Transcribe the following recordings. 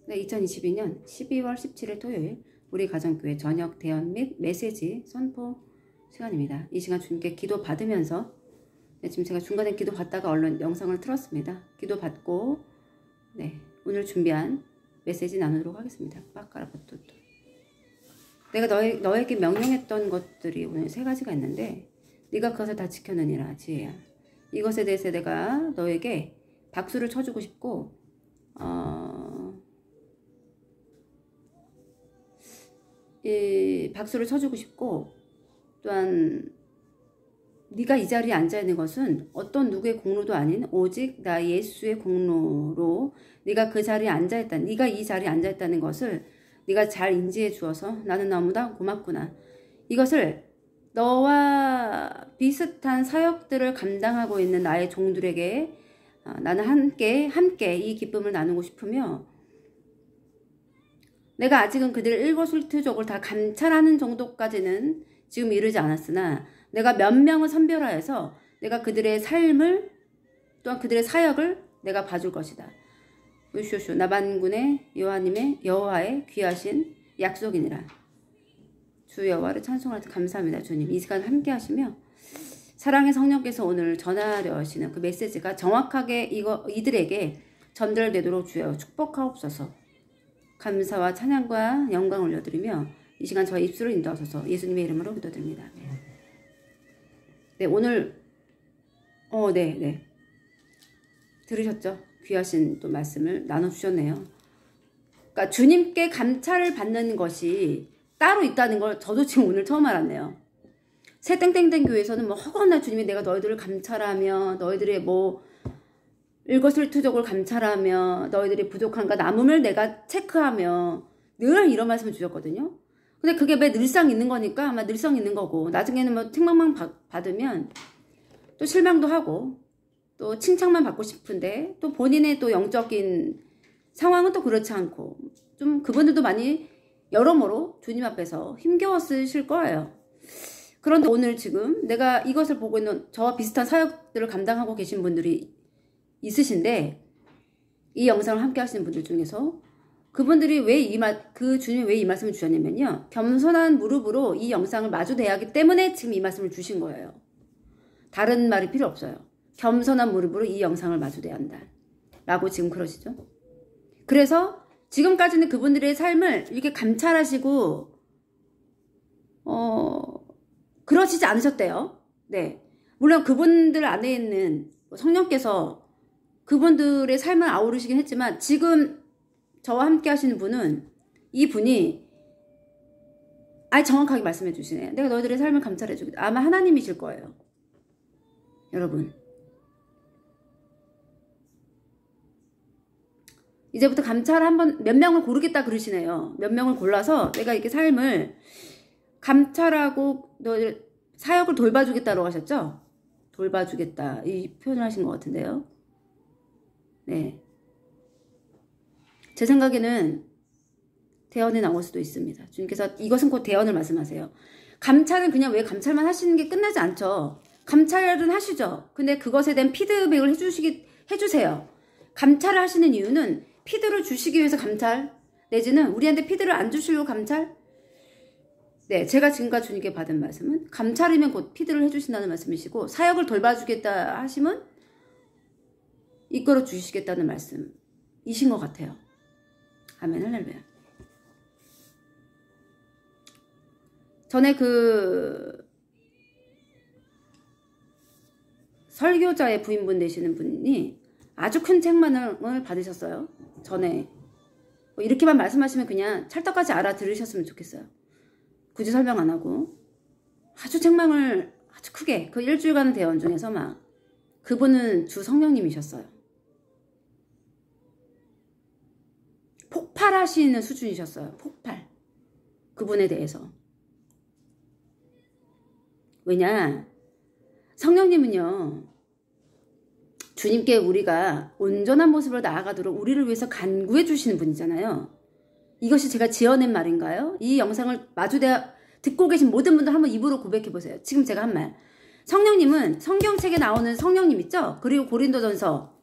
네, 2022년 12월 17일 토요일 우리 가정교회 저녁 대연 및 메시지 선포 시간입니다. 이 시간 주님께 기도 받으면서 지금 제가 중간에 기도 받다가 얼른 영상을 틀었습니다. 기도 받고 오늘 준비한 메시지 나누도록 하겠습니다. 빠까라바뚜뚜. 내가 너에게 명령했던 것들이 오늘 3가지가 있는데 네가 그것을 다 지켰느니라. 지혜야. 이것에 대해서 내가 너에게 박수를 쳐주고 싶고 박수를 쳐주고 싶고, 또한 네가 이 자리에 앉아있는 것은 어떤 누구의 공로도 아닌 오직 나 예수의 공로로 네가 그 자리에 앉아있다, 네가 이 자리에 앉아있다는 것을 네가 잘 인지해 주어서 나는 너무나 고맙구나. 이것을 너와 비슷한 사역들을 감당하고 있는 나의 종들에게 나는 함께 이 기쁨을 나누고 싶으며, 내가 아직은 그들의 일거수일투족을 다 감찰하는 정도까지는 지금 이르지 않았으나 내가 몇 명을 선별하여서 내가 그들의 삶을 또한 그들의 사역을 내가 봐줄 것이다. 우쇼쇼 나반군의 여호와의 귀하신 약속이니라. 주 여호와를 찬송할 때 감사합니다. 주님, 이 시간 함께 하시며 사랑의 성령께서 오늘 전하려 하시는 그 메시지가 정확하게 이들에게 전달되도록 주여 축복하옵소서. 감사와 찬양과 영광 올려드리며 이 시간 저의 입술을 인도하소서. 예수님의 이름으로 기도드립니다. 네, 오늘 들으셨죠? 귀하신 또 말씀을 나눠주셨네요. 그러니까 주님께 감찰을 받는 것이 따로 있다는 걸 저도 지금 오늘 처음 알았네요. 새 땡땡땡 교회에서는 허거나 주님이 내가 너희들을 감찰하며 너희들의 일거수일투족을 감찰하며 너희들이 부족한가 남음을 내가 체크하며 늘 이런 말씀을 주셨거든요. 근데 그게 왜 늘상 있는 거니까 아마 늘상 있는 거고, 나중에는 책망만 받으면 또 실망도 하고 또 칭찬만 받고 싶은데 또 본인의 또 영적인 상황은 또 그렇지 않고 좀 그분들도 많이 여러모로 주님 앞에서 힘겨웠으실 거예요. 그런데 오늘 지금 내가 이것을 보고 있는 저와 비슷한 사역들을 감당하고 계신 분들이 있으신데, 이 영상을 함께 하시는 분들 중에서 그분들이 그 주님이 왜 이 말씀을 주셨냐면요, 겸손한 무릎으로 이 영상을 마주대야 하기 때문에 지금 이 말씀을 주신 거예요. 다른 말이 필요 없어요. 겸손한 무릎으로 이 영상을 마주대야 한다 라고 지금 그러시죠. 그래서 지금까지는 그분들의 삶을 이렇게 감찰하시고 그러시지 않으셨대요. 네, 물론 그분들 안에 있는 성령께서 그분들의 삶을 아우르시긴 했지만, 지금 저와 함께 하시는 분은 이분이 아예 정확하게 말씀해 주시네. 내가 너희들의 삶을 감찰해 주겠다. 아마 하나님이실 거예요. 여러분, 이제부터 감찰 한번 몇 명을 고르겠다 그러시네요. 몇 명을 골라서 내가 이렇게 삶을 감찰하고 너희들 사역을 돌봐주겠다고 하셨죠? 돌봐주겠다 이 표현을 하신 것 같은데요. 네, 제 생각에는 대언이 나올 수도 있습니다. 주님께서 이것은 곧 대언을 말씀하세요. 감찰은 그냥 왜 감찰만 하시는 게 끝나지 않죠. 감찰은 하시죠. 근데 그것에 대한 피드백을 해주세요. 감찰을 하시는 이유는 피드를 주시기 위해서 감찰, 내지는 우리한테 피드를 안 주시려고 감찰. 네, 제가 지금까지 주님께 받은 말씀은 감찰이면 곧 피드를 해주신다는 말씀이시고, 사역을 돌봐주겠다 하시면 이끌어 주시겠다는 말씀이신 것 같아요. 아멘, 할렐루야. 전에 설교자의 부인분 되시는 분이 아주 큰 책망을 받으셨어요. 전에 이렇게만 말씀하시면 그냥 찰떡같이 알아들으셨으면 좋겠어요. 굳이 설명 안 하고 아주 책망을 아주 크게, 그 일주일간 대언 중에서 그분은 주 성령님이셨어요. 폭발하시는 수준이셨어요. 폭발. 그분에 대해서. 왜냐, 성령님은요, 주님께 우리가 온전한 모습으로 나아가도록 우리를 위해서 간구해 주시는 분이잖아요. 이것이 제가 지어낸 말인가요? 이 영상을 듣고 계신 모든 분들 한번 입으로 고백해 보세요. 지금 제가 한 말. 성령님은 성경책에 나오는 성령님 있죠? 그리고 고린도전서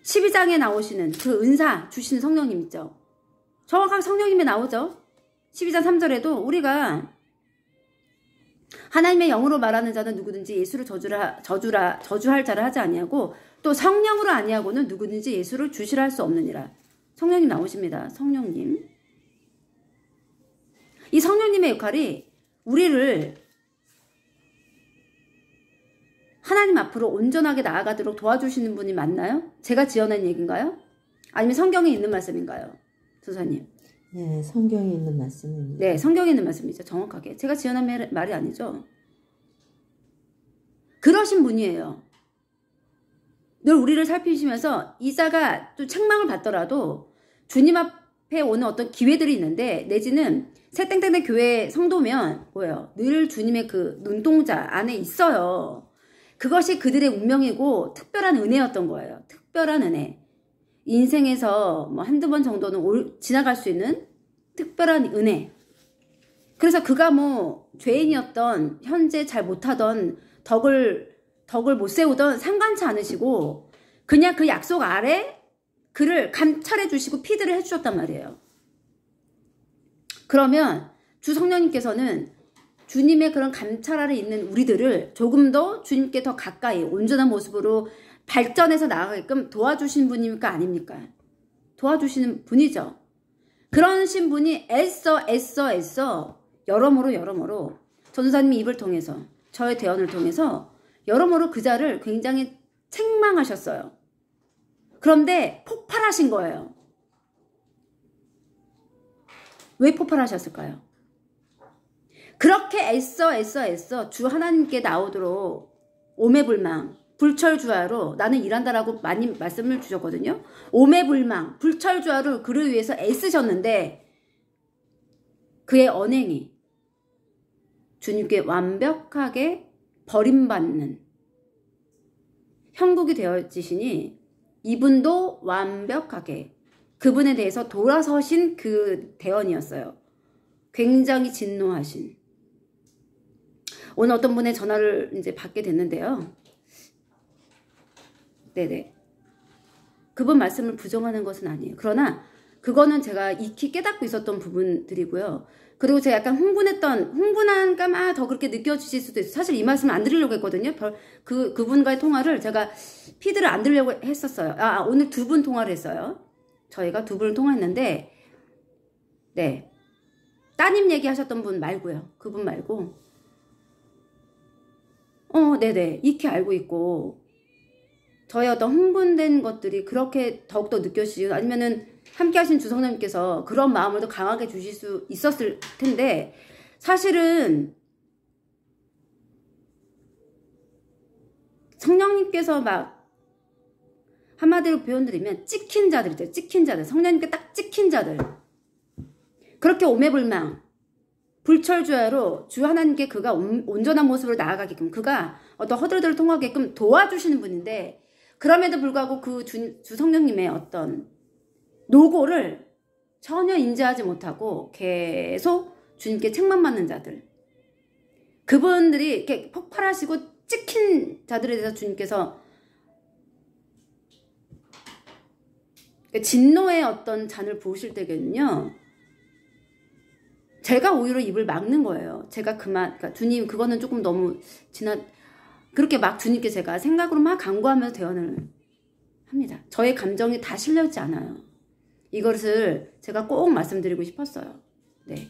12장에 나오시는 그 은사 주시는 성령님 있죠. 정확하게 성령님이 나오죠. 12장 3절에도 우리가 하나님의 영으로 말하는 자는 누구든지 예수를 저주할 자를 하지 아니하고 또 성령으로 아니하고는 누구든지 예수를 주시라 할 수 없느니라. 성령님 나오십니다. 성령님. 이 성령님의 역할이 우리를 하나님 앞으로 온전하게 나아가도록 도와주시는 분이 맞나요? 제가 지어낸 얘기인가요? 아니면 성경에 있는 말씀인가요? 조사님. 네, 성경에 있는 말씀입니다. 네, 성경에 있는 말씀이죠. 정확하게. 제가 지어낸 말이 아니죠. 그러신 분이에요. 늘 우리를 살피시면서 이자가 또 책망을 받더라도 주님 앞에 오는 어떤 기회들이 있는데 내지는 새땡땡땡 교회 성도면 뭐예요? 늘 주님의 그 눈동자 안에 있어요. 그것이 그들의 운명이고 특별한 은혜였던 거예요. 특별한 은혜. 인생에서 뭐 한두 번 정도는 지나갈 수 있는 특별한 은혜. 그래서 그가 뭐 죄인이었던 현재 잘 못하던 덕을 못 세우던 상관치 않으시고 그냥 그 약속 아래 그를 감찰해 주시고 피드를 해주셨단 말이에요. 그러면 주 성령님께서는 주님의 그런 감찰 아래 있는 우리들을 조금 더 주님께 더 가까이 온전한 모습으로 발전해서 나아가게끔 도와주신 분입니까? 아닙니까? 도와주시는 분이죠. 그러신 분이 애써 여러모로 전도사님의 입을 통해서 저의 대언을 통해서 여러모로 그자를 굉장히 책망하셨어요. 그런데 폭발하신 거예요. 왜 폭발하셨을까요? 그렇게 애써 주 하나님께 나오도록 오매불망 불철주야로 나는 일한다라고 많이 말씀을 주셨거든요. 오매불망 불철주야로 그를 위해서 애쓰셨는데 그의 언행이 주님께 완벽하게 버림받는 형국이 되어지시니 이분도 완벽하게 그분에 대해서 돌아서신 그 대언이었어요. 굉장히 진노하신. 오늘 어떤 분의 전화를 이제 받게 됐는데요. 네네. 그분 말씀을 부정하는 것은 아니에요. 그러나 그거는 제가 익히 깨닫고 있었던 부분들이고요. 그리고 제가 약간 흥분한가 막 더 그렇게 느껴지실 수도 있어요. 사실 이 말씀을 안 드리려고 했거든요. 그분과의 통화를 제가 피드를 안 드리려고 했었어요. 오늘 두 분 통화를 했어요. 저희가 두 분을 통화했는데, 네. 따님 얘기하셨던 분 말고요. 그분 말고. 네네. 익히 알고 있고, 저의 어떤 흥분된 것들이 그렇게 더욱더 느껴지고, 아니면은 함께 하신 주성령님께서 그런 마음을 더 강하게 주실 수 있었을 텐데, 사실은 성령님께서 막 한마디로 표현드리면 찍힌 자들 있죠. 찍힌 자들. 성령님께 딱 찍힌 자들. 그렇게 오매불망 불철주야로 주 하나님께 그가 온전한 모습으로 나아가게끔 그가 어떤 허들들을 통하게끔 도와주시는 분인데 그럼에도 불구하고 그 주 성령님의 어떤 노고를 전혀 인지하지 못하고 계속 주님께 책망받는 자들 그분들이 이렇게 폭발하시고 찍힌 자들에 대해서 주님께서 진노의 어떤 잔을 부으실 때는요 제가 오히려 입을 막는 거예요. 제가 그러니까 주님 그거는 조금 너무 그렇게 막 주님께 제가 생각으로 막 간구하면서 대언을 합니다. 저의 감정이 다 실려있지 않아요. 이것을 제가 꼭 말씀드리고 싶었어요. 네.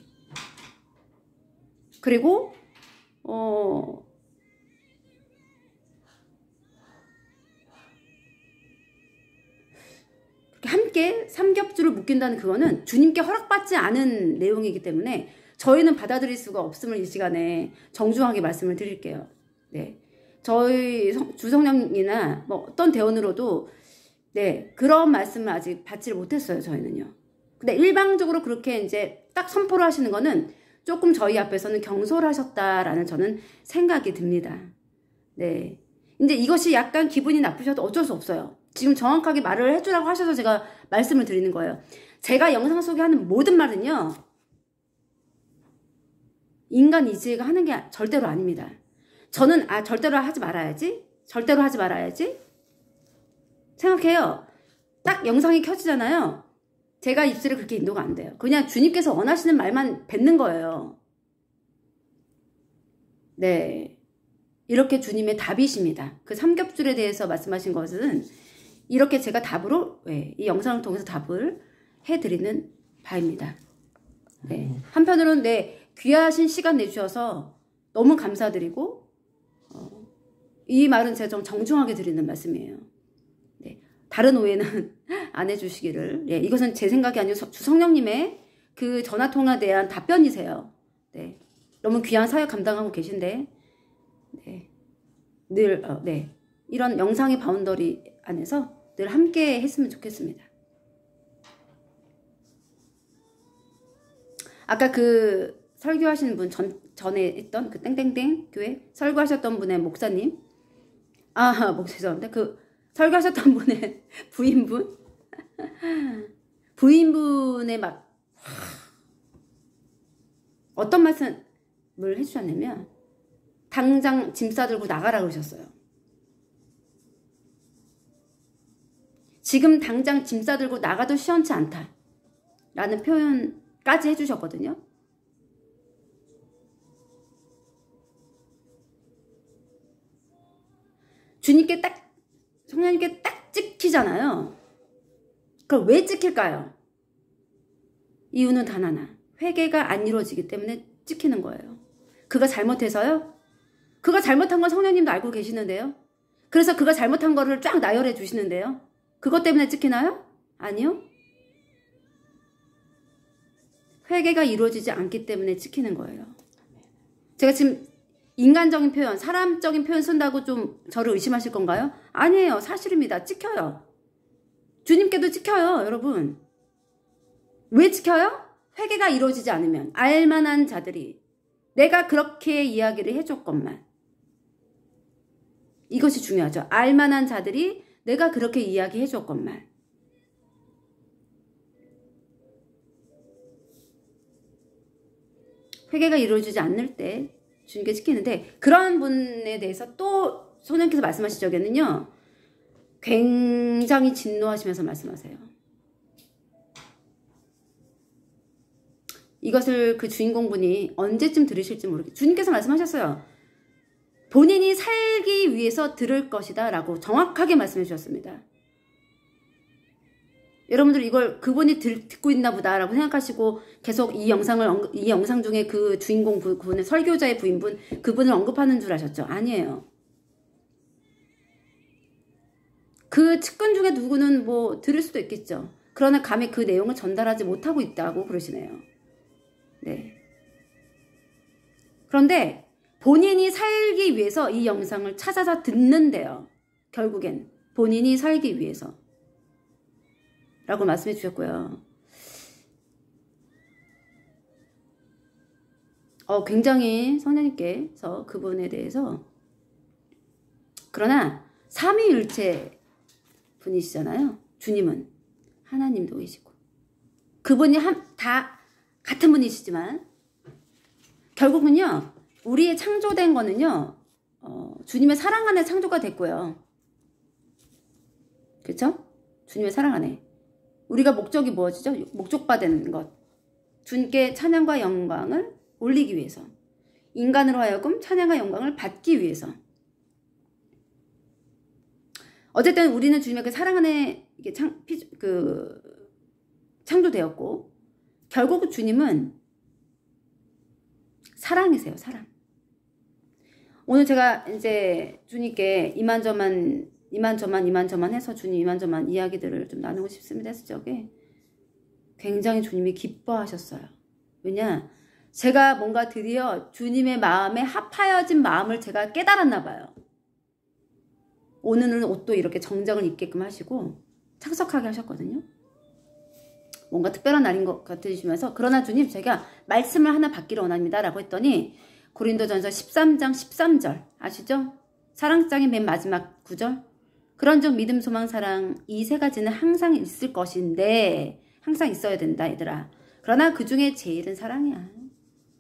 그리고 함께 삼겹줄을 묶인다는 그거는 주님께 허락받지 않은 내용이기 때문에 저희는 받아들일 수가 없음을 이 시간에 정중하게 말씀을 드릴게요. 네, 저희 주성령이나 뭐 어떤 대원으로도 네 그런 말씀을 아직 받지를 못했어요. 저희는요. 근데 일방적으로 그렇게 이제 딱 선포를 하시는 거는 조금 저희 앞에서는 경솔하셨다라는 저는 생각이 듭니다. 네, 이제 이것이 약간 기분이 나쁘셔도 어쩔 수 없어요. 지금 정확하게 말을 해주라고 하셔서 제가 말씀을 드리는 거예요. 제가 영상 속에 하는 모든 말은요. 인간 이지가 하는 게 절대로 아닙니다. 저는 절대로 하지 말아야지. 절대로 하지 말아야지. 생각해요. 딱 영상이 켜지잖아요. 제가 입술에 그렇게 인도가 안 돼요. 그냥 주님께서 원하시는 말만 뱉는 거예요. 네. 이렇게 주님의 답이십니다. 그 삼겹줄에 대해서 말씀하신 것은 이렇게 제가 답으로 이 영상을 통해서 답을 해드리는 바입니다. 네. 한편으로는 귀하신 시간 내주셔서 너무 감사드리고 이 말은 제가 좀 정중하게 드리는 말씀이에요. 네. 다른 오해는 안 해주시기를. 네. 이것은 제 생각이 아니고 주 성령님의 그 전화통화에 대한 답변이세요. 네. 너무 귀한 사역 감당하고 계신데 네. 늘 이런 영상의 바운더리 안에서 늘 함께 했으면 좋겠습니다. 아까 그 설교하시는 분 전에 했던 그 땡땡땡 교회 설교하셨던 분의 목사님 죄송합니다. 그 설교하셨던 분의 부인분의 막 어떤 말씀을 해주셨냐면 당장 짐 싸들고 나가라 그러셨어요. 지금 당장 짐 싸들고 나가도 시원치 않다 라는 표현까지 해주셨거든요. 성령님께 딱 찍히잖아요. 그럼 왜 찍힐까요? 이유는 단 하나. 회개가 안 이루어지기 때문에 찍히는 거예요. 그가 잘못해서요? 그가 잘못한 건 성령님도 알고 계시는데요. 그래서 그가 잘못한 거를 쫙 나열해 주시는데요. 그것 때문에 찍히나요? 아니요. 회개가 이루어지지 않기 때문에 찍히는 거예요. 제가 지금 인간적인 표현, 사람적인 표현 쓴다고 좀 저를 의심하실 건가요? 아니에요. 사실입니다. 찍혀요. 주님께도 찍혀요, 여러분. 왜 찍혀요? 회개가 이루어지지 않으면 알만한 자들이 내가 그렇게 이야기를 해줬건만 이것이 중요하죠. 알만한 자들이 내가 그렇게 이야기해줬건만 회개가 이루어지지 않을 때 주님께 찍히는데 그런 분에 대해서 또 성령께서 말씀하신 적에는요. 굉장히 진노하시면서 말씀하세요. 이것을 그 주인공분이 언제쯤 들으실지 모르겠어요. 주님께서 말씀하셨어요. 본인이 살기 위해서 들을 것이다 라고 정확하게 말씀해 주셨습니다. 여러분들 이걸 그분이 듣고 있나 보다 라고 생각하시고 계속 이 영상 중에 그 주인공 그분의 설교자의 부인분 그분을 언급하는 줄 아셨죠? 아니에요. 그 측근 중에 누구는 뭐 들을 수도 있겠죠. 그러나 감히 그 내용을 전달하지 못하고 있다고 그러시네요. 네. 그런데 본인이 살기 위해서 이 영상을 찾아서 듣는데요. 결국엔 본인이 살기 위해서 라고 말씀해 주셨고요. 굉장히 성령님께서 그분에 대해서 그러나 삼위일체 분이시잖아요. 주님은 하나님도 계시고 그분이 다 같은 분이시지만 결국은요. 우리의 창조된 거는요. 주님의 사랑 안에 창조가 됐고요. 그렇죠? 주님의 사랑 안에. 우리가 목적이 무엇이죠? 목적받은 것. 주님께 찬양과 영광을 올리기 위해서. 인간으로 하여금 찬양과 영광을 받기 위해서. 어쨌든 우리는 주님의 그 사랑 안에 이게 창조되었고 결국 주님은 사랑이세요. 사랑. 오늘 제가 이제 주님께 이만저만 해서 주님 이만저만 이야기들을 좀 나누고 싶습니다 했을 적에 굉장히 주님이 기뻐하셨어요. 왜냐? 제가 뭔가 드디어 주님의 마음에 합하여진 마음을 제가 깨달았나 봐요. 오늘은 옷도 이렇게 정장을 입게끔 하시고 착석하게 하셨거든요. 뭔가 특별한 날인 것 같으시면서 그러나 주님 제가 말씀을 하나 받기를 원합니다 라고 했더니 고린도전서 13장 13절 아시죠? 사랑장의 맨 마지막 구절 그런즉 믿음 소망 사랑 이 세 가지는 항상 있을 것인데 항상 있어야 된다 얘들아. 그러나 그 중에 제일은 사랑이야.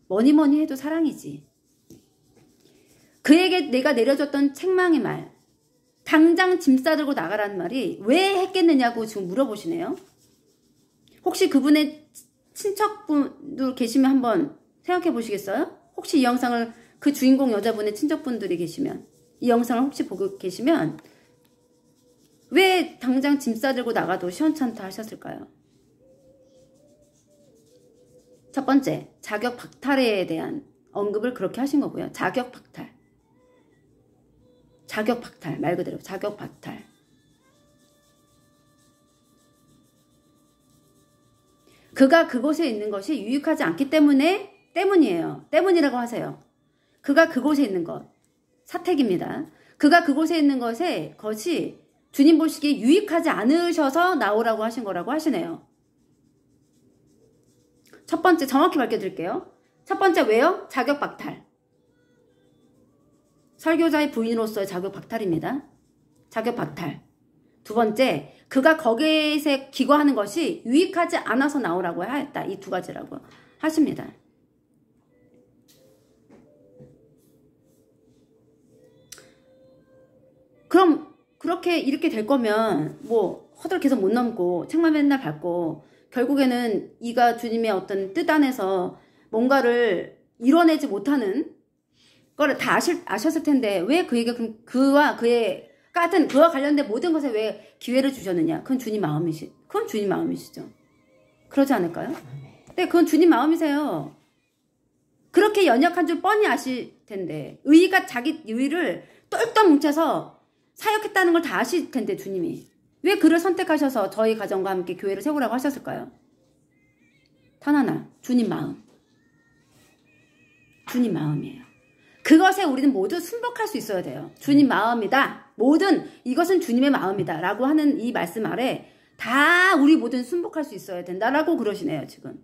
뭐니 해도 사랑이지. 그에게 내가 내려줬던 책망의 말 당장 짐 싸들고 나가라는 말이 왜 했겠느냐고 지금 물어보시네요. 혹시 그분의 친척분들 계시면 한번 생각해 보시겠어요? 혹시 이 영상을 그 주인공 여자분의 친척분들이 계시면 이 영상을 혹시 보고 계시면 왜 당장 짐 싸들고 나가도 시원찮다 하셨을까요? 첫 번째, 자격 박탈에 대한 언급을 그렇게 하신 거고요. 자격 박탈. 자격 박탈. 말 그대로 자격 박탈. 그가 그곳에 있는 것이 유익하지 않기 때문이에요. 때문이라고 하세요. 그가 그곳에 있는 것. 사택입니다. 그가 그곳에 있는 것이 주님 보시기에 유익하지 않으셔서 나오라고 하신 거라고 하시네요. 첫 번째, 정확히 밝혀드릴게요. 첫 번째, 왜요? 자격 박탈. 설교자의 부인으로서의 자격 박탈입니다. 자격 박탈. 두 번째, 그가 거기에 기거하는 것이 유익하지 않아서 나오라고 했다. 이 두 가지라고 하십니다. 그럼 그렇게 이렇게 될 거면 뭐 허들 계속 못 넘고 책만 맨날 밟고 결국에는 이가 주님의 어떤 뜻 안에서 뭔가를 이뤄내지 못하는 거를 다 아셨을 텐데 왜 그에게 그와 관련된 모든 것에 왜 기회를 주셨느냐? 그건 주님 마음이시죠. 그러지 않을까요? 네, 그건 주님 마음이세요. 그렇게 연약한 줄 뻔히 아실 텐데 의가 자기 의를 똘똘 뭉쳐서 사역했다는 걸 다 아실 텐데 주님이 왜 그를 선택하셔서 저희 가정과 함께 교회를 세우라고 하셨을까요? 단 하나, 주님 마음. 주님 마음이에요. 그것에 우리는 모두 순복할 수 있어야 돼요. 주님 마음이다. 이것은 주님의 마음이다. 라고 하는 이 말씀 아래 다 우리 모두는 순복할 수 있어야 된다라고 그러시네요, 지금.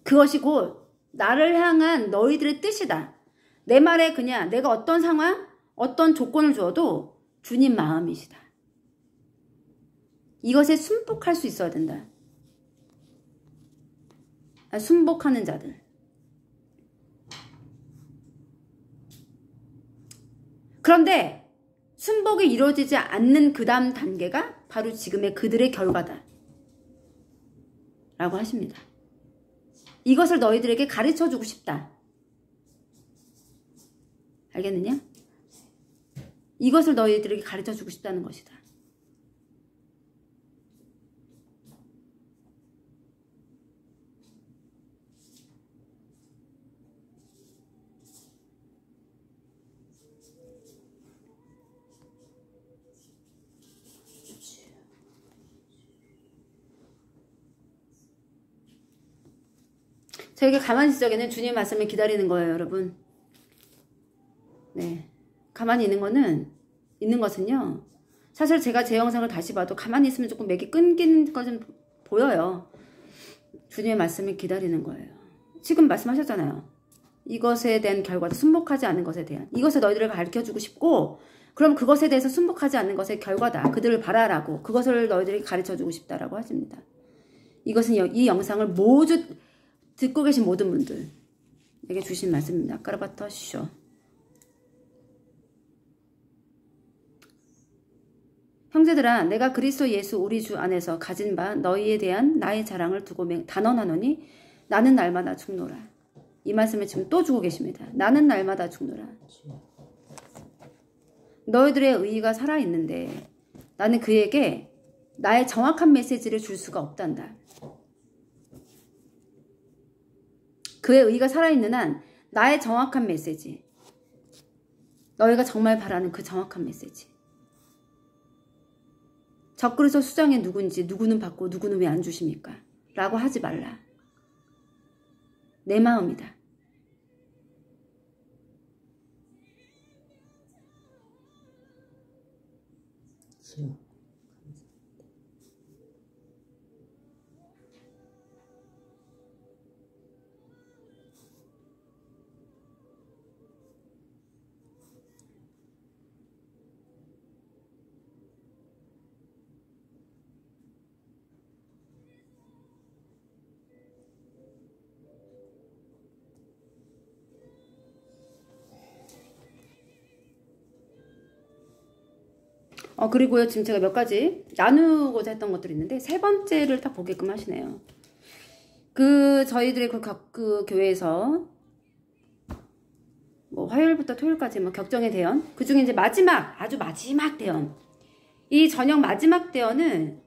그것이 곧 나를 향한 너희들의 뜻이다. 내 말에 그냥 내가 어떤 상황, 어떤 조건을 주어도 주님 마음이시다. 이것에 순복할 수 있어야 된다. 순복하는 자들. 그런데 순복이 이루어지지 않는 그 다음 단계가 바로 지금의 그들의 결과다. 라고 하십니다. 이것을 너희들에게 가르쳐주고 싶다. 알겠느냐? 이것을 너희들에게 가르쳐주고 싶다는 것이다. 저에게 가만히 있을 적에는 주님의 말씀을 기다리는 거예요, 여러분. 네. 가만히 있는 것은요. 사실 제가 제 영상을 다시 봐도 가만히 있으면 조금 맥이 끊기는 거 좀 보여요. 주님의 말씀을 기다리는 거예요. 지금 말씀하셨잖아요. 이것에 대한 결과도 순복하지 않은 것에 대한. 이것을 너희들을 가르쳐주고 싶고 그럼 그것에 대해서 순복하지 않는 것의 결과다. 그들을 바라라고. 그것을 너희들에게 가르쳐주고 싶다라고 하십니다. 이것은 이 영상을 모두 듣고 계신 모든 분들에게 주신 말씀입니다. 까르바터 쇼. 형제들아, 내가 그리스도 예수 우리 주 안에서 가진 바 너희에 대한 나의 자랑을 두고 단언하노니 나는 날마다 죽노라. 이 말씀을 지금 또 주고 계십니다. 나는 날마다 죽노라. 너희들의 의의가 살아있는데 나는 그에게 나의 정확한 메시지를 줄 수가 없단다. 그의 의의가 살아있는 한 나의 정확한 메시지, 너희가 정말 바라는 그 정확한 메시지, 적그리스도 수장이 누군지, 누구는 받고 누구는 왜 안 주십니까? 라고 하지 말라. 내 마음이다. 그리고요, 지금 제가 몇 가지 나누고자 했던 것들이 있는데, 세 번째를 딱 보게끔 하시네요. 저희들의 그 교회에서, 뭐, 화요일부터 토요일까지 뭐 격정의 대연, 그 중에 이제 아주 마지막 대연. 이 저녁 마지막 대연은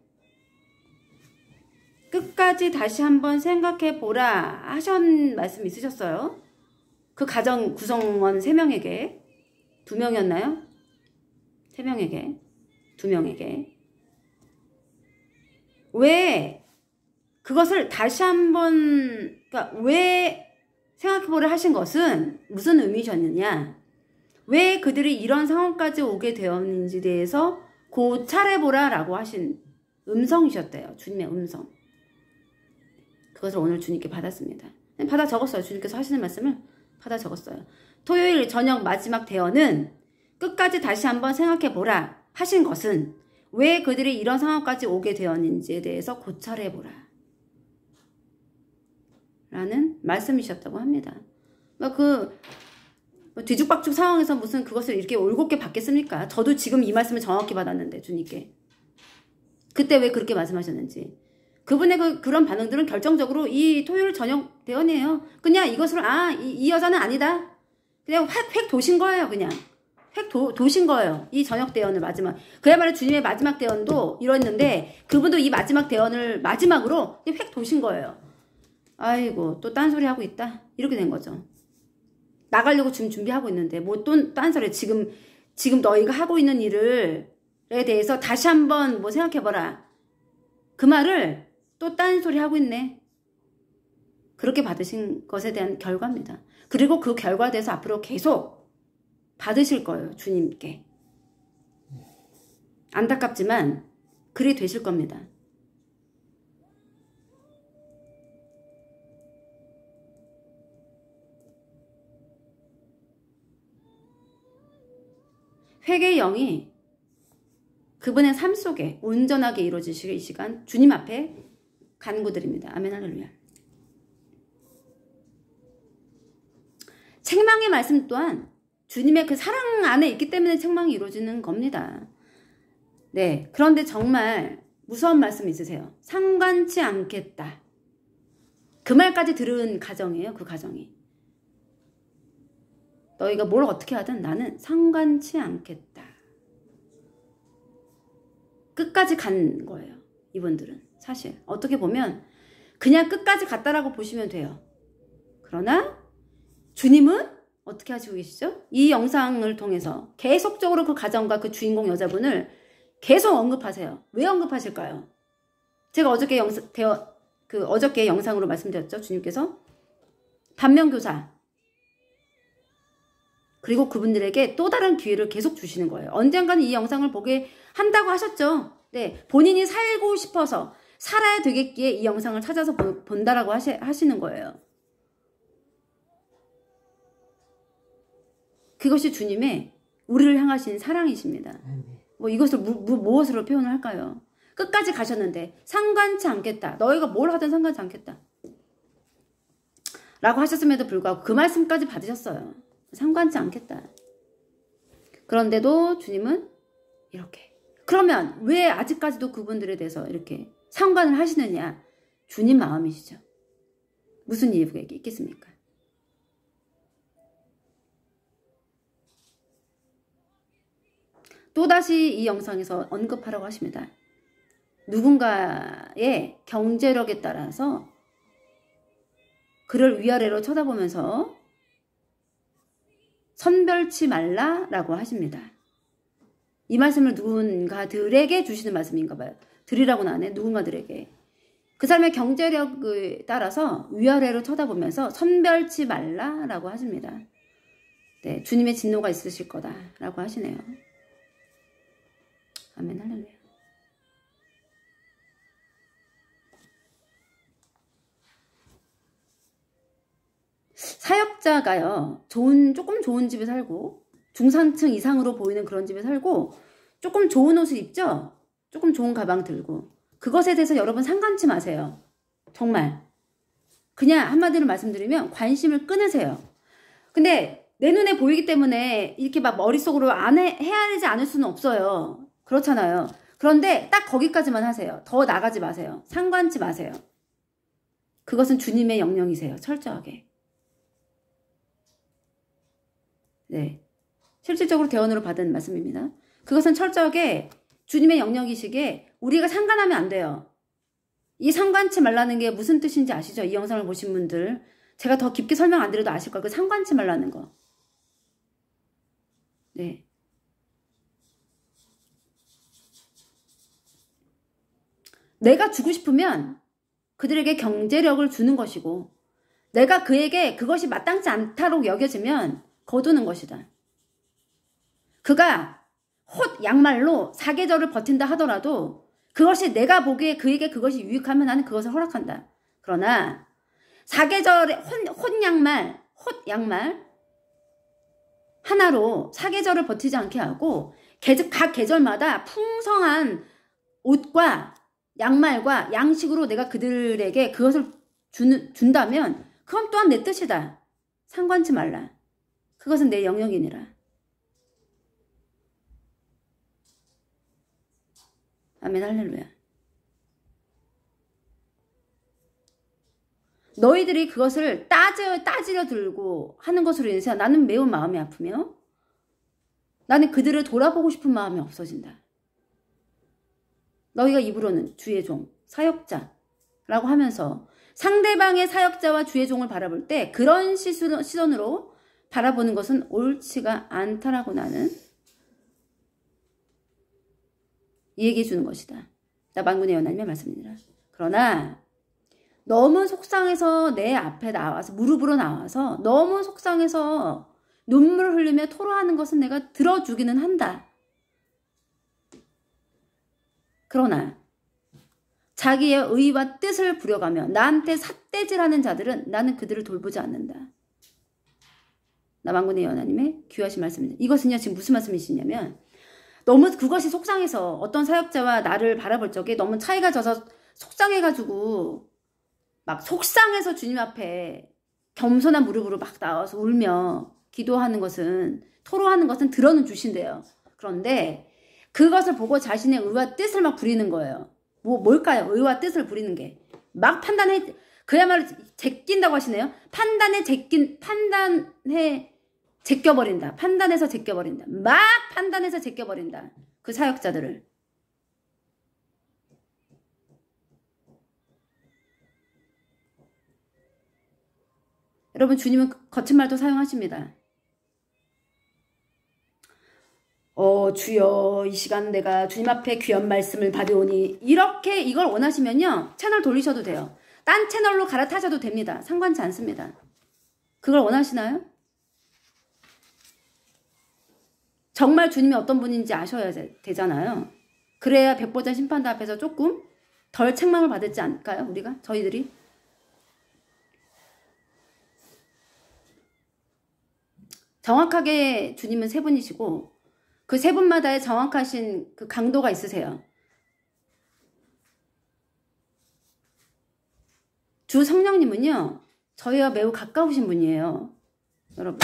끝까지 다시 한번 생각해 보라 하신 말씀 있으셨어요? 그 가정 구성원 3명에게, 2명이었나요? 3명에게, 2명에게. 왜 그것을 다시 한번, 그러니까 왜 생각해보라 하신 것은 무슨 의미셨느냐? 왜 그들이 이런 상황까지 오게 되었는지에 대해서 고찰해보라 라고 하신 음성이셨대요. 주님의 음성. 그것을 오늘 주님께 받았습니다. 받아 적었어요. 주님께서 하시는 말씀을 받아 적었어요. 토요일 저녁 마지막 대언은 끝까지 다시 한번 생각해보라 하신 것은 왜 그들이 이런 상황까지 오게 되었는지에 대해서 고찰해보라 라는 말씀이셨다고 합니다. 뒤죽박죽 상황에서 무슨 그것을 이렇게 올곧게 받겠습니까? 저도 지금 이 말씀을 정확히 받았는데, 주님께. 그때 왜 그렇게 말씀하셨는지. 그분의 그런 반응들은 결정적으로 이 토요일 저녁 대언이에요. 그냥 이것을, 이 여자는 아니다. 그냥 획 도신 거예요, 그냥. 획 도신 거예요. 이 저녁 대언을 마지막. 그야말로 주님의 마지막 대언도 이랬는데, 그분도 이 마지막 대언을 마지막으로 획 도신 거예요. 아이고, 또 딴소리 하고 있다. 이렇게 된 거죠. 나가려고 지금 준비하고 있는데, 뭐 또 딴소리, 지금 너희가 하고 있는 일에 대해서 다시 한번 뭐 생각해봐라. 그 말을 또 딴소리 하고 있네. 그렇게 받으신 것에 대한 결과입니다. 그리고 그 결과에 대해서 앞으로 계속 받으실 거예요, 주님께. 안타깝지만 그리 되실 겁니다. 회개의 영이 그분의 삶 속에 온전하게 이루어지시길 이 시간 주님 앞에 간구드립니다. 아멘 할렐루야. 책망의 말씀 또한 주님의 그 사랑 안에 있기 때문에 책망이 이루어지는 겁니다. 네, 그런데 정말 무서운 말씀 있으세요. 상관치 않겠다. 그 말까지 들은 가정이에요. 그 가정이. 너희가 뭘 어떻게 하든 나는 상관치 않겠다. 끝까지 간 거예요. 이분들은 사실 어떻게 보면 그냥 끝까지 갔다라고 보시면 돼요. 그러나 주님은 어떻게 하시고 계시죠? 이 영상을 통해서 계속적으로 그 가정과 그 주인공 여자분을 계속 언급하세요. 왜 언급하실까요? 제가 어저께 영상으로 말씀드렸죠. 주님께서 반면교사 그리고 그분들에게 또 다른 기회를 계속 주시는 거예요. 언젠가는 이 영상을 보게 한다고 하셨죠. 네, 본인이 살고 싶어서 살아야 되겠기에 이 영상을 찾아서 본다라고 하시는 거예요. 그것이 주님의 우리를 향하신 사랑이십니다. 뭐 이것을 무엇으로 표현을 할까요? 끝까지 가셨는데 상관치 않겠다. 너희가 뭘 하든 상관치 않겠다. 라고 하셨음에도 불구하고 그 말씀까지 받으셨어요. 상관치 않겠다. 그런데도 주님은 이렇게. 그러면 왜 아직까지도 그분들에 대해서 이렇게 상관을 하시느냐? 주님 마음이시죠. 무슨 이유가 있겠습니까? 또다시 이 영상에서 언급하라고 하십니다. 누군가의 경제력에 따라서 그를 위아래로 쳐다보면서 선별치 말라라고 하십니다. 이 말씀을 누군가들에게 주시는 말씀인가 봐요. 들이라고는 안 해. 누군가들에게. 그 사람의 경제력에 따라서 위아래로 쳐다보면서 선별치 말라라고 하십니다. 네, 주님의 진노가 있으실 거다라고 하시네요. 아멘 할렐루야. 사역자가요, 조금 좋은 집에 살고, 중산층 이상으로 보이는 그런 집에 살고, 조금 좋은 옷을 입죠? 조금 좋은 가방 들고. 그것에 대해서 여러분 상관치 마세요. 정말. 그냥 한마디로 말씀드리면 관심을 끊으세요. 근데 내 눈에 보이기 때문에 이렇게 막 머릿속으로 해야 되지 않을 수는 없어요. 그렇잖아요. 그런데 딱 거기까지만 하세요. 더 나가지 마세요. 상관치 마세요. 그것은 주님의 영역이세요. 철저하게. 네. 실질적으로 대언으로 받은 말씀입니다. 그것은 철저하게 주님의 영역이시기에 우리가 상관하면 안 돼요. 이 상관치 말라는 게 무슨 뜻인지 아시죠? 이 영상을 보신 분들. 제가 더 깊게 설명 안 드려도 아실 거예요. 그 상관치 말라는 거. 네. 내가 주고 싶으면 그들에게 경제력을 주는 것이고 내가 그에게 그것이 마땅치 않다고 여겨지면 거두는 것이다. 그가 헛 양말로 사계절을 버틴다 하더라도 그것이 내가 보기에 그에게 그것이 유익하면 나는 그것을 허락한다. 그러나 사계절의 헛 양말 하나로 사계절을 버티지 않게 하고 각 계절마다 풍성한 옷과 양말과 양식으로 내가 그들에게 그것을 준다면 그건 또한 내 뜻이다. 상관치 말라. 그것은 내 영역이니라. 아멘 할렐루야. 너희들이 그것을 따지려 들고 하는 것으로 인해서 나는 매우 마음이 아프며 나는 그들을 돌아보고 싶은 마음이 없어진다. 너희가 입으로는 주의 종, 사역자라고 하면서 상대방의 사역자와 주의 종을 바라볼 때 그런 시선으로 바라보는 것은 옳지가 않다라고 나는 얘기해 주는 것이다. 나 만군의 연하님의 말씀입니다. 그러나 너무 속상해서 내 앞에 나와서 무릎으로 나와서 너무 속상해서 눈물을 흘리며 토로하는 것은 내가 들어주기는 한다. 그러나 자기의 의와 뜻을 부려가며 나한테 삿대질하는 자들은 나는 그들을 돌보지 않는다. 나 만군의 연하님의 귀하신 말씀입니다. 이것은요 지금 무슨 말씀이시냐면 너무 그것이 속상해서 어떤 사역자와 나를 바라볼 적에 너무 차이가 져서 속상해가지고 막 속상해서 주님 앞에 겸손한 무릎으로 막 나와서 울며 기도하는 것은 토로하는 것은 들어는 주신대요. 그런데 그것을 보고 자신의 의와 뜻을 막 부리는 거예요. 뭘까요? 의와 뜻을 부리는 게. 막 그야말로 제낀다고 하시네요. 판단에 제껴버린다. 판단해서 제껴버린다. 막 판단해서 제껴버린다. 그 사역자들을. 여러분 주님은 거친 말도 사용하십니다. 주여 이 시간 내가 주님 앞에 귀한 말씀을 받으오니 이렇게 이걸 원하시면요 채널 돌리셔도 돼요. 딴 채널로 갈아타셔도 됩니다. 상관치 않습니다. 그걸 원하시나요? 정말 주님이 어떤 분인지 아셔야 되잖아요. 그래야 백보자 심판대 앞에서 조금 덜 책망을 받지 않을까요? 저희들이? 정확하게 주님은 세 분이시고 그 세 분마다의 정확하신 그 강도가 있으세요. 주 성령님은요. 저희와 매우 가까우신 분이에요. 여러분.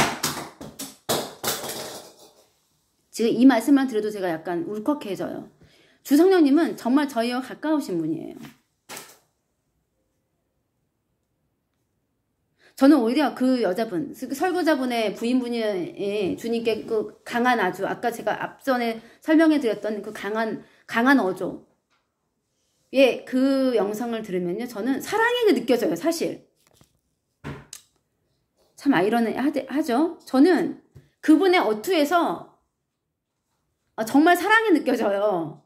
지금 이 말씀만 들어도 제가 약간 울컥해져요. 주 성령님은 정말 저희와 가까우신 분이에요. 저는 오히려 그 여자분, 설교자분의 부인분이 주님께 그 강한 아주 아까 제가 앞전에 설명해 드렸던 그 강한 어조 예, 그 영상을 들으면요. 저는 사랑이 느껴져요. 사실. 참 아이러니하죠. 저는 그분의 어투에서 정말 사랑이 느껴져요.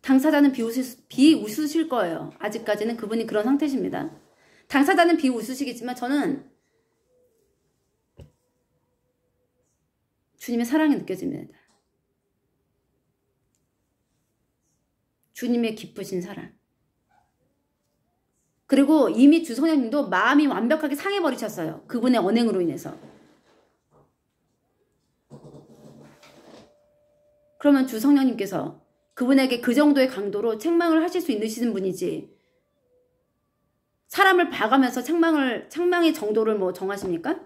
당사자는 비웃으실 거예요. 아직까지는 그분이 그런 상태십니다. 당사자는 비웃으시겠지만 저는 주님의 사랑이 느껴집니다. 주님의 깊으신 사랑. 그리고 이미 주성령님도 마음이 완벽하게 상해버리셨어요. 그분의 언행으로 인해서. 그러면 주성령님께서 그분에게 그 정도의 강도로 책망을 하실 수 있으신 분이지 사람을 봐가면서 책망의 정도를 뭐 정하십니까?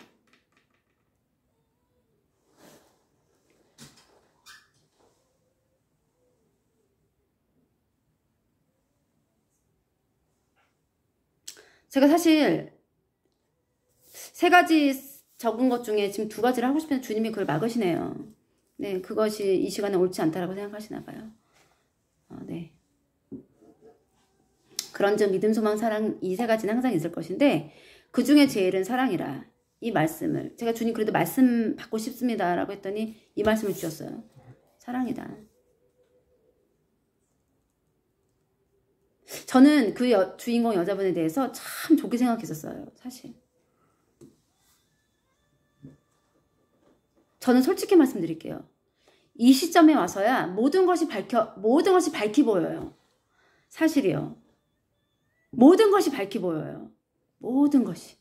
제가 사실 3가지 적은 것 중에 지금 2가지를 하고 싶은데 주님이 그걸 막으시네요. 네, 그것이 이 시간에 옳지 않다라고 생각하시나 봐요. 네. 그런즉 믿음, 소망, 사랑 이 3가지는 항상 있을 것인데 그 중에 제일은 사랑이라. 이 말씀을 제가 주님 그래도 말씀 받고 싶습니다 라고 했더니 이 말씀을 주셨어요. 사랑이다. 저는 그 주인공 여자분에 대해서 참 좋게 생각했었어요. 사실 저는 솔직히 말씀드릴게요. 이 시점에 와서야 모든 것이 밝히 보여요. 사실이요. 모든 것이 밝히 보여요. 모든 것이.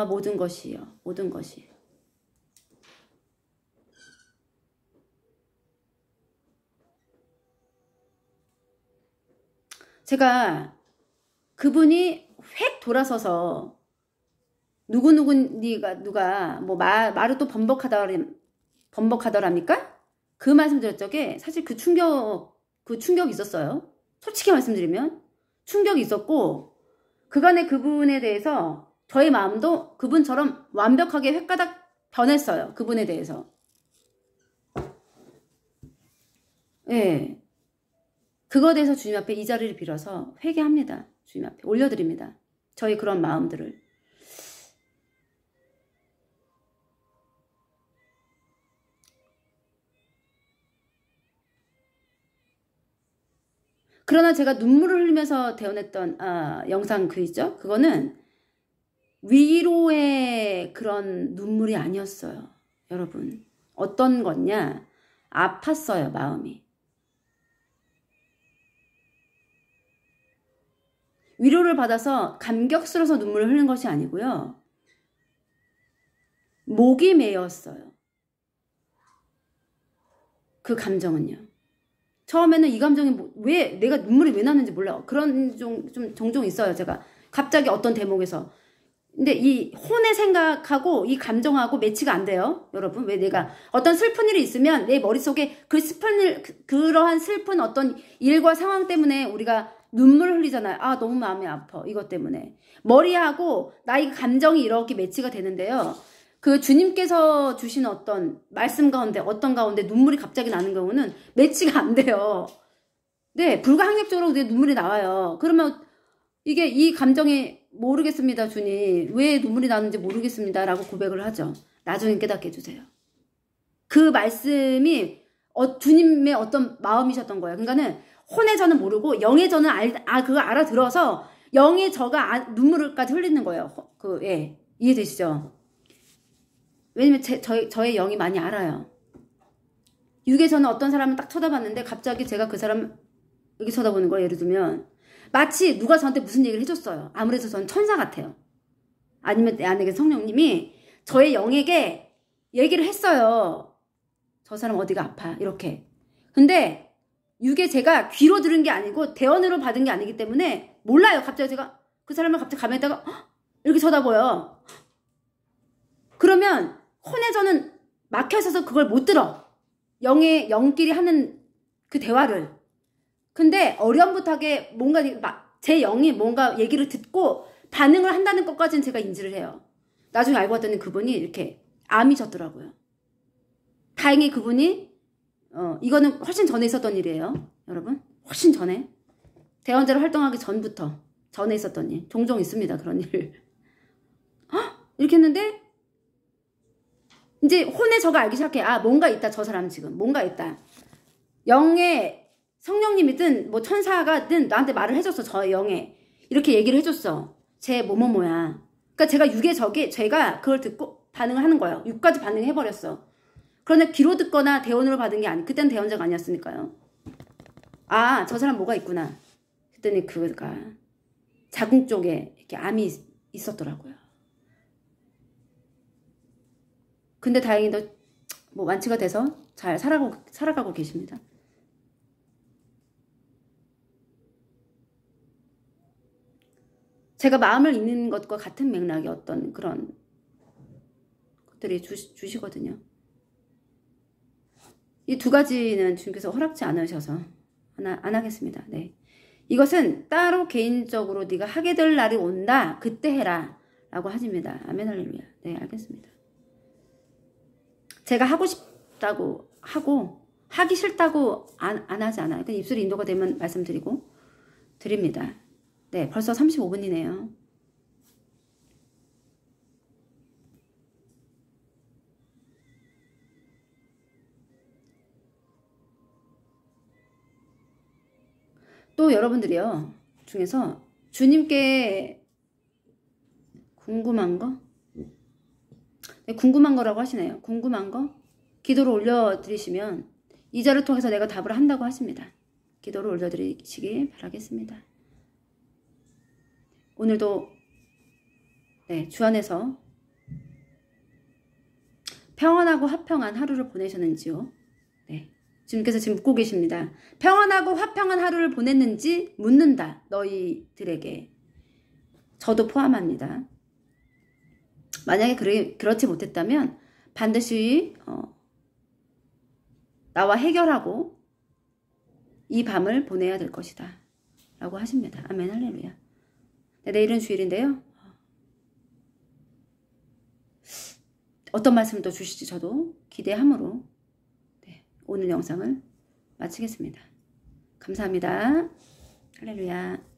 모든 것이요. 모든 것이. 제가 그분이 획 돌아서서 누가 뭐 말을 또 번복하더랍니까? 그 말씀 드렸 적에 사실 그 충격이 있었어요. 솔직히 말씀드리면 충격이 있었고 그간의 그분에 대해서 저의 마음도 그분처럼 완벽하게 획가닥 변했어요. 그분에 대해서. 예. 그거에 대해서 주님 앞에 이 자리를 빌어서 회개합니다. 주님 앞에 올려드립니다. 저희 그런 마음들을. 그러나 제가 눈물을 흘리면서 대언했던 영상 있죠? 그거는 위로의 그런 눈물이 아니었어요. 여러분. 어떤 거냐? 아팠어요. 마음이. 위로를 받아서 감격스러워서 눈물을 흘리는 것이 아니고요. 목이 메였어요. 그 감정은요. 처음에는 이 감정이 왜 내가 눈물이 왜 났는지 몰라요. 그런 좀 종종 있어요. 제가 갑자기 어떤 대목에서. 근데 이 혼의 생각하고 이 감정하고 매치가 안 돼요. 여러분. 왜 내가 어떤 슬픈 일이 있으면 내 머릿속에 그러한 슬픈 어떤 일과 상황 때문에 우리가 눈물을 흘리잖아요. 너무 마음이 아파. 이것 때문에. 머리하고 나의 감정이 이렇게 매치가 되는데요. 그 주님께서 주신 어떤 말씀 가운데 어떤 가운데 눈물이 갑자기 나는 경우는 매치가 안 돼요. 네, 불가항력적으로 눈물이 나와요. 그러면 이게 이 감정이 모르겠습니다, 주님. 왜 눈물이 나는지 모르겠습니다. 라고 고백을 하죠. 나중에 깨닫게 해주세요. 그 말씀이 주님의 어떤 마음이셨던 거예요. 그러니까는 혼의 저는 모르고 영의 저는 그거 알아들어서 영의 저가 눈물을까지 흘리는 거예요. 예. 이해되시죠? 왜냐면 저의 영이 많이 알아요. 육에서는 어떤 사람을 딱 쳐다봤는데 갑자기 제가 그 사람 이렇게 쳐다보는 거예요. 예를 들면 마치 누가 저한테 무슨 얘기를 해줬어요. 아무래도 저는 천사 같아요. 아니면 내 안에 성령님이 저의 영에게 얘기를 했어요. 저 사람 어디가 아파 이렇게. 근데 육에 제가 귀로 들은 게 아니고 대언으로 받은 게 아니기 때문에 몰라요. 갑자기 제가 그 사람을 갑자기 가만히 있다가 이렇게 쳐다보여요. 그러면 혼에 저는 막혀 있어서 그걸 못 들어. 영끼리 하는 그 대화를. 근데 어렴풋하게 뭔가 제 영이 뭔가 얘기를 듣고 반응을 한다는 것까지는 제가 인지를 해요. 나중에 알고 봤더니 그분이 이렇게 암이셨더라고요. 다행히 그분이 이거는 훨씬 전에 있었던 일이에요. 여러분. 훨씬 전에. 대원자로 활동하기 전에 있었던 일. 종종 있습니다. 그런 일. 이렇게 했는데 이제 혼에 저가 알기 시작해. 뭔가 있다. 저 사람 지금. 뭔가 있다. 영의 성령님이든 뭐 천사가든 나한테 말을 해줬어. 저 영에. 이렇게 얘기를 해줬어. 제 뭐뭐뭐야. 그러니까 제가 육의 제가 그걸 듣고 반응을 하는 거예요. 육까지 반응해버렸어. 그런데 귀로 듣거나 대원으로 받은 게 그때는 대원자가 아니었으니까요. 저 사람 뭐가 있구나. 그랬더니 그가 자궁 쪽에 이렇게 암이 있었더라고요. 근데 다행히도 뭐 완치가 돼서 잘 살아가고 계십니다. 제가 마음을 읽는 것과 같은 맥락의 어떤 그런 것들이 주시거든요. 이 2가지는 주님께서 허락지 않으셔서 안 하겠습니다. 네. 이것은 따로 개인적으로 네가 하게 될 날이 온다. 그때 해라. 라고 하십니다. 아멘 할렐루야. 네, 알겠습니다. 제가 하고 싶다고 하고 하기 싫다고 안 하지 않아요. 그냥 입술이 인도가 되면 말씀드리고 드립니다. 네, 벌써 35분이네요. 또 여러분들이요 중에서 주님께 궁금한 거? 네, 궁금한 거라고 하시네요. 궁금한 거? 기도를 올려드리시면 이자를 통해서 내가 답을 한다고 하십니다. 기도를 올려드리시기 바라겠습니다. 오늘도 네, 주 안에서 평안하고 화평한 하루를 보내셨는지요? 네, 주님께서 지금 묻고 계십니다. 평안하고 화평한 하루를 보냈는지 묻는다. 너희들에게. 저도 포함합니다. 만약에 그렇지 못했다면 반드시 나와 해결하고 이 밤을 보내야 될 것이다. 라고 하십니다. 아멘 할렐루야. 네, 내일은 주일인데요. 어떤 말씀을 또 주실지 저도 기대함으로 네, 오늘 영상을 마치겠습니다. 감사합니다. 할렐루야.